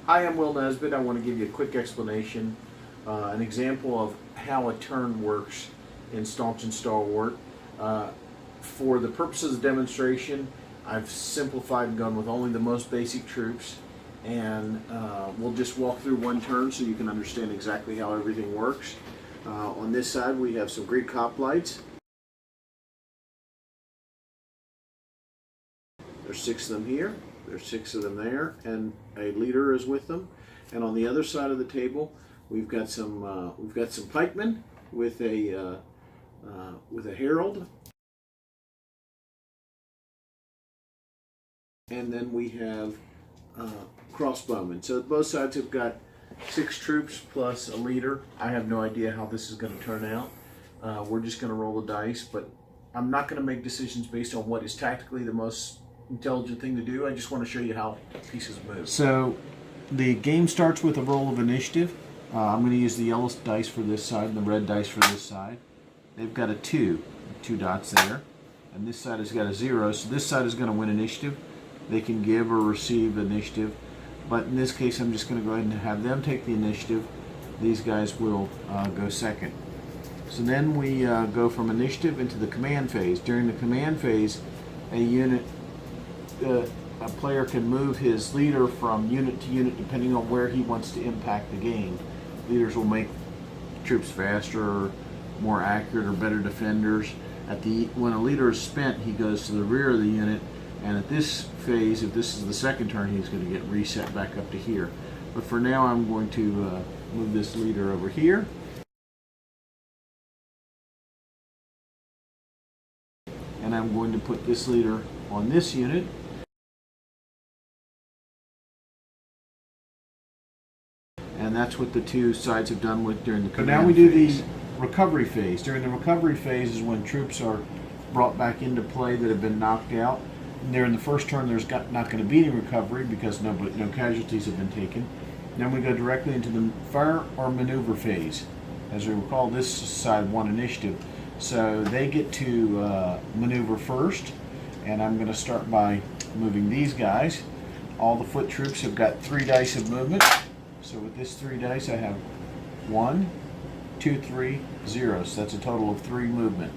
Hi, I'm Will Nesbitt. I want to give you a quick explanation, an example of how a turn works in Staunch and Stalwart. For the purposes of demonstration, I've simplified and gone with only the most basic troops, and we'll just walk through one turn so you can understand exactly how everything works. On this side, we have some Greek hoplites. There's 6 of them here, there's 6 of them there, and a leader is with them. And on the other side of the table, we've got some pikemen with a herald, and then we have crossbowmen. So both sides have got 6 troops plus a leader. I have no idea how this is going to turn out. We're just going to roll the dice, but I'm not going to make decisions based on what is tactically the most intelligent thing to do. I just want to show you how pieces move. So the game starts with a roll of initiative. I'm going to use the yellow dice for this side and the red dice for this side. They've got a 2 dots there, and this side has got a 0, so this side is going to win initiative. They can give or receive initiative, but in this case I'm just going to go ahead and have them take the initiative. These guys will go second. So then we go from initiative into the command phase. During the command phase, a player can move his leader from unit to unit depending on where he wants to impact the game. Leaders will make troops faster, more accurate, or better defenders. When a leader is spent, he goes to the rear of the unit, and at this phase, if this is the second turn, he's going to get reset back up to here. But for now, I'm going to move this leader over here. And I'm going to put this leader on this unit. And that's what the 2 sides have done during the command phase. Now we do the recovery phase. During the recovery phase is when troops are brought back into play that have been knocked out. And there in the first turn, there's not going to be any recovery because no casualties have been taken. Then we go directly into the fire or maneuver phase. As we recall, this side won initiative, so they get to maneuver first. And I'm going to start by moving these guys. All the foot troops have got 3 dice of movement. So with this 3 dice, I have 1, 2, 3, 0. So that's a total of 3 movement.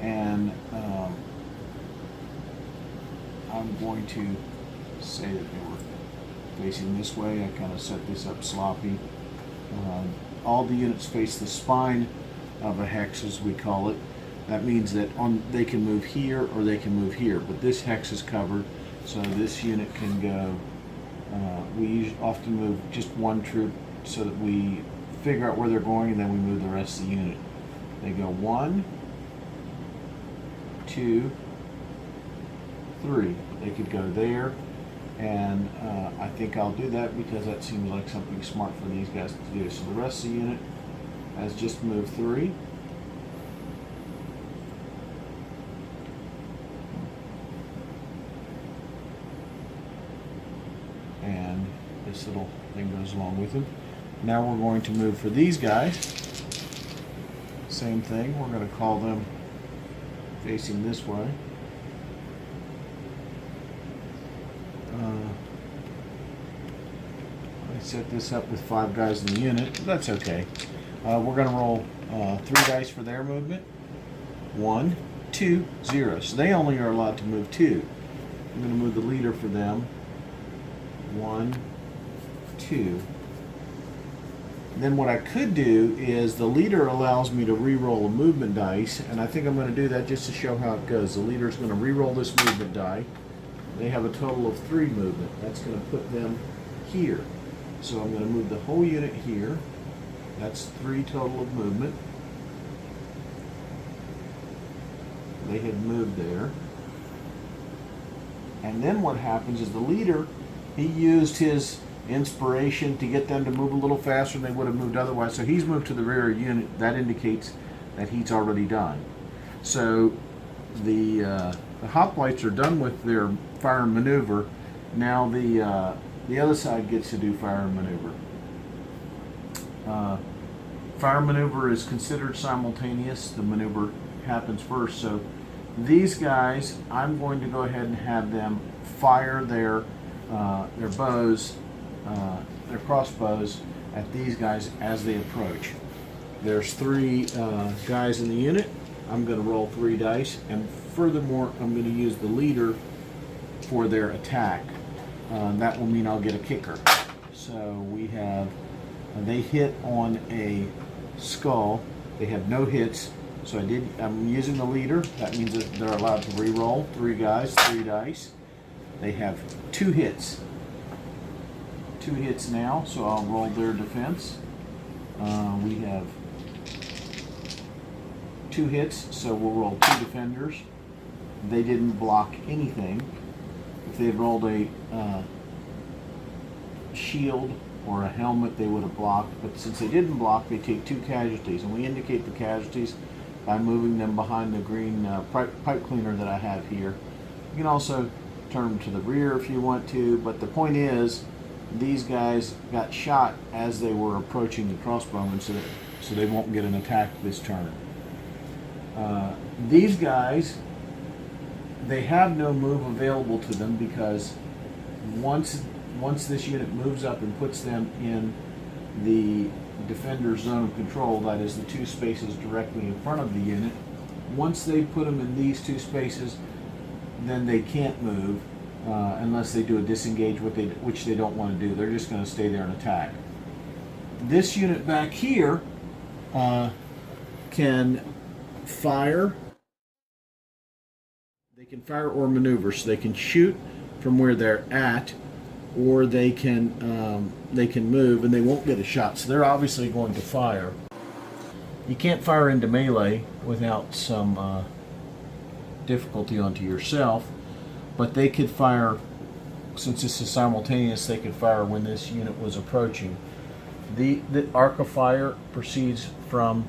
And I'm going to say that they were facing this way. I kind of set this up sloppy. All the units face the spine of a hex, as we call it. That means that they can move here or they can move here. But this hex is covered, so this unit can go. We often move just one troop so that we figure out where they're going, and then we move the rest of the unit. They go 1, 2, 3. They could go there, and I think I'll do that because that seems like something smart for these guys to do. So the rest of the unit has just moved 3. And this little thing goes along with them. Now we're going to move for these guys. Same thing, we're going to call them facing this way. I set this up with 5 guys in the unit, but that's okay. We're going to roll 3 dice for their movement. 1, 2, 0. So they only are allowed to move 2. I'm going to move the leader for them. 1, 2. And then what I could do is the leader allows me to re-roll a movement dice, and I think I'm going to do that just to show how it goes. The leader is going to re-roll this movement die. They have a total of 3 movement. That's going to put them here. So I'm going to move the whole unit here. That's 3 total of movement. They had moved there. And then what happens is the leader, he used his inspiration to get them to move a little faster than they would have moved otherwise. So he's moved to the rear unit. That indicates that he's already done. So the hoplites are done with their fire and maneuver. Now the other side gets to do fire and maneuver. Fire and maneuver is considered simultaneous. The maneuver happens first. So these guys, I'm going to go ahead and have them fire their bows their crossbows at these guys as they approach. There's 3 guys in the unit. I'm going to roll 3 dice, and furthermore, I'm going to use the leader for their attack. That will mean I'll get a kicker. So we have, they hit on a skull. They have no hits. So I'm using the leader. That means that they're allowed to re-roll. 3 guys, 3 dice. They have 2 hits. 2 hits now, so I'll roll their defense. We have 2 hits, so we'll roll 2 defenders. They didn't block anything. If they had rolled a shield or a helmet, they would have blocked. But since they didn't block, they take 2 casualties. And we indicate the casualties by moving them behind the green pipe cleaner that I have here. You can also turn them to the rear if you want to, but the point is, these guys got shot as they were approaching the crossbowmen, so they won't get an attack this turn. These guys, they have no move available to them because once this unit moves up and puts them in the defender's zone of control, that is the 2 spaces directly in front of the unit, once they put them in these 2 spaces, then they can't move unless they do a disengage, which they don't want to do. They're just going to stay there and attack. This unit back here can fire. They can fire or maneuver, so they can shoot from where they're at, or they can move and they won't get a shot. So they're obviously going to fire. You can't fire into melee without some difficulty onto yourself, but they could fire, since this is simultaneous, they could fire when this unit was approaching. The arc of fire proceeds from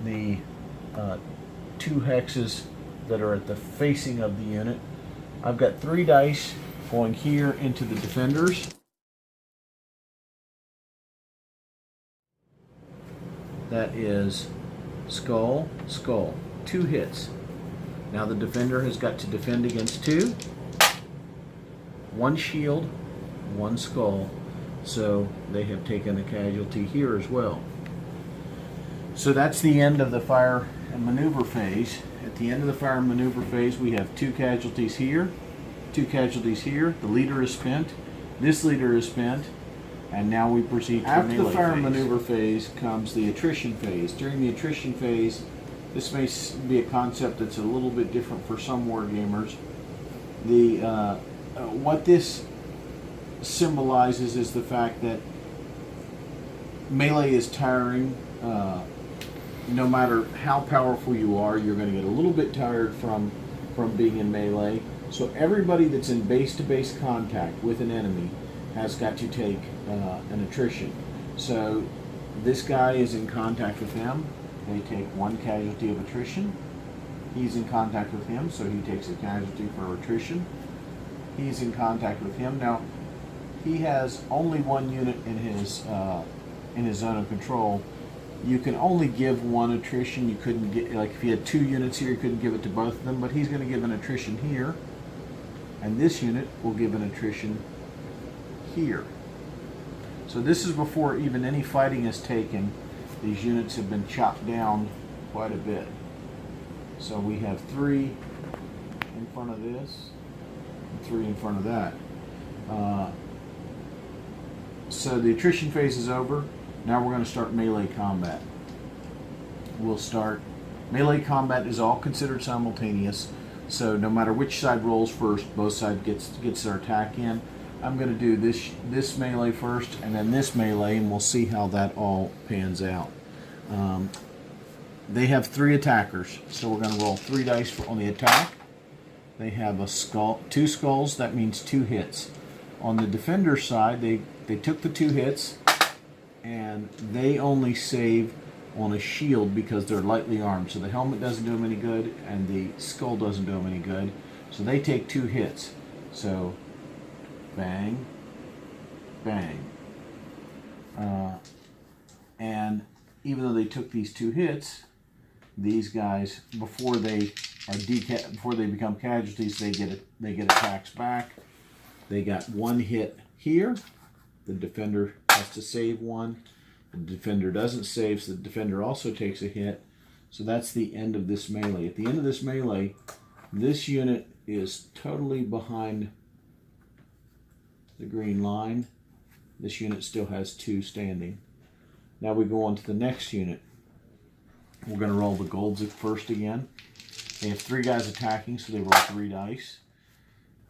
the 2 hexes that are at the facing of the unit. I've got 3 dice going here into the defenders. That is skull, skull. 2 hits. Now the defender has got to defend against 2. 1 shield, 1 skull. So they have taken a casualty here as well. So that's the end of the fire and maneuver phase. At the end of the fire and maneuver phase, we have 2 casualties here, 2 casualties here. The leader is spent. This leader is spent. And now we proceed to after the fire and maneuver phase comes the attrition phase. During the attrition phase, this may be a concept that's a little bit different for some wargamers. What this symbolizes is the fact that melee is tiring. No matter how powerful you are, you're going to get a little bit tired from being in melee. So everybody that's in base-to-base contact with an enemy has got to take an attrition. So this guy is in contact with him. They take 1 casualty of attrition. He's in contact with him, so he takes a casualty for attrition. He's in contact with him. Now, he has only 1 unit in his zone of control. You can only give 1 attrition. You couldn't get, like if he had 2 units here, you couldn't give it to both of them, but he's going to give an attrition here. And this unit will give an attrition here. So this is before even any fighting is taken. These units have been chopped down quite a bit. So we have 3 in front of this, and 3 in front of that. So the attrition phase is over. Now we're going to start melee combat. We'll start, melee combat is all considered simultaneous. So no matter which side rolls first, both sides gets their attack in. I'm going to do this melee first and then this melee, and we'll see how that all pans out. They have 3 attackers, so we're going to roll 3 dice on the attack. They have a skull, 2 skulls, that means 2 hits. On the defender side, they took the 2 hits, and they only save on a shield because they're lightly armed. So the helmet doesn't do them any good, and the skull doesn't do them any good. So they take 2 hits. So bang, bang. And even though they took these 2 hits, these guys, before they become casualties, they get attacks back. They got 1 hit here. The defender has to save one. The defender doesn't save, so the defender also takes a hit. So that's the end of this melee. At the end of this melee, this unit is totally behind the green line. This unit still has 2 standing. Now we go on to the next unit. We're going to roll the golds at first again. They have 3 guys attacking, so they roll 3 dice.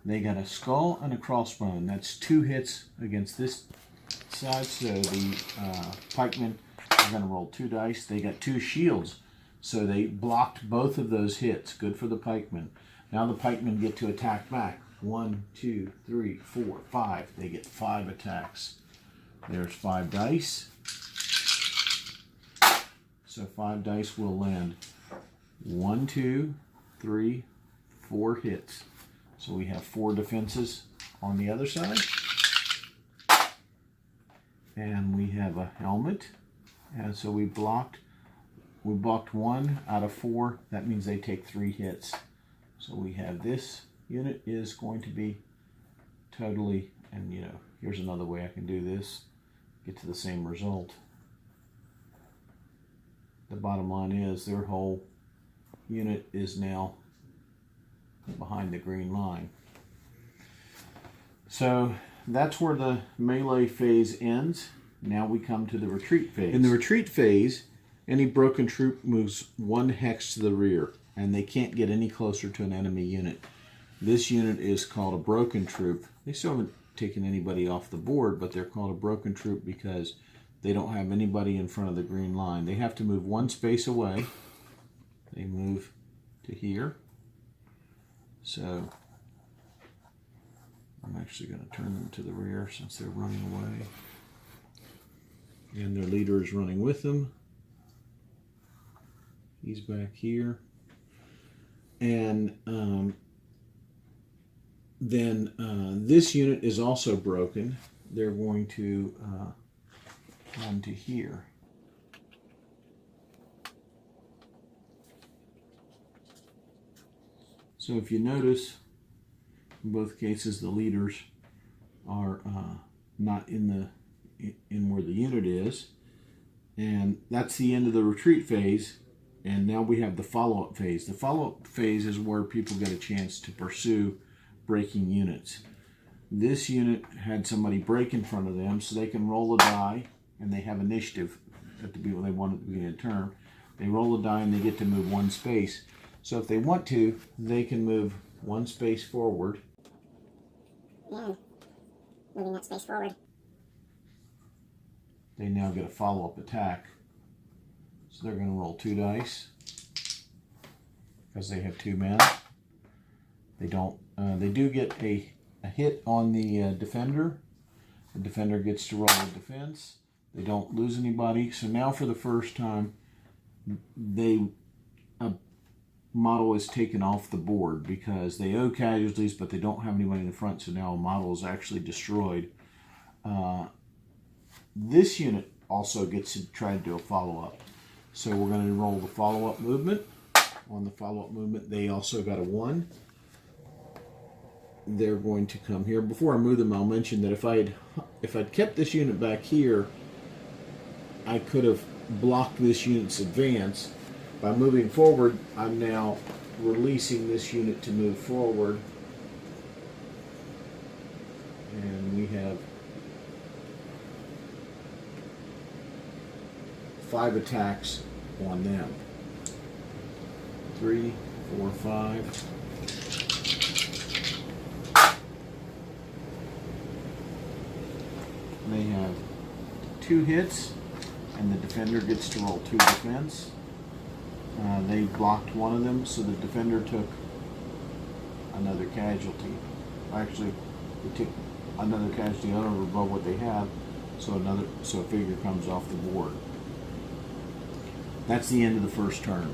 They got a skull and a crossbone. That's 2 hits against this side, so the pikemen are going to roll 2 dice. They got 2 shields, so they blocked both of those hits. Good for the pikemen. Now the pikemen get to attack back. 1, 2, 3, 4, 5. They get 5 attacks. There's 5 dice. So 5 dice will land 1, 2, 3, 4 hits. So we have 4 defenses on the other side. And we have a helmet. And so we blocked 1 out of 4. That means they take 3 hits. So we have this unit is going to be totally, and here's another way I can do this, get to the same result. The bottom line is their whole unit is now behind the green line. So that's where the melee phase ends. Now we come to the retreat phase. In the retreat phase, any broken troop moves 1 hex to the rear, and they can't get any closer to an enemy unit. This unit is called a broken troop. They still haven't taken anybody off the board, but they're called a broken troop because they don't have anybody in front of the green line. They have to move 1 space away. They move to here. So I'm actually going to turn them to the rear since they're running away. And their leader is running with them. He's back here. And then this unit is also broken. They're going to run to here. So if you notice, in both cases the leaders are not in where the unit is, and that's the end of the retreat phase. And now we have the follow-up phase. The follow-up phase is where people get a chance to pursue breaking units. This unit had somebody break in front of them, so they can roll a die, and they have initiative at the beginning. They want at the beginning of the turn. They roll a die and they get to move 1 space. So if they want to, they can move 1 space forward. And moving that space forward. They now get a follow-up attack. So they're going to roll 2 dice because they have 2 men. They don't. They do get a hit on the defender. The defender gets to roll a defense. They don't lose anybody. So now for the first time, a model is taken off the board because they owe casualties, but they don't have anybody in the front. So now a model is actually destroyed. This unit also gets to try to do a follow-up. So we're going to roll the follow-up movement. On the follow-up movement, they also got a 1. They're going to come here. Before I move them, I'll mention that if I'd kept this unit back here, I could have blocked this unit's advance. By moving forward, I'm now releasing this unit to move forward. And we have 5 attacks on them. 3, 4, 5. They have 2 hits, and the defender gets to roll 2 defense. They blocked 1 of them, so the defender took another casualty. Actually, they took another casualty over above what they have, so a figure comes off the board. That's the end of the first turn.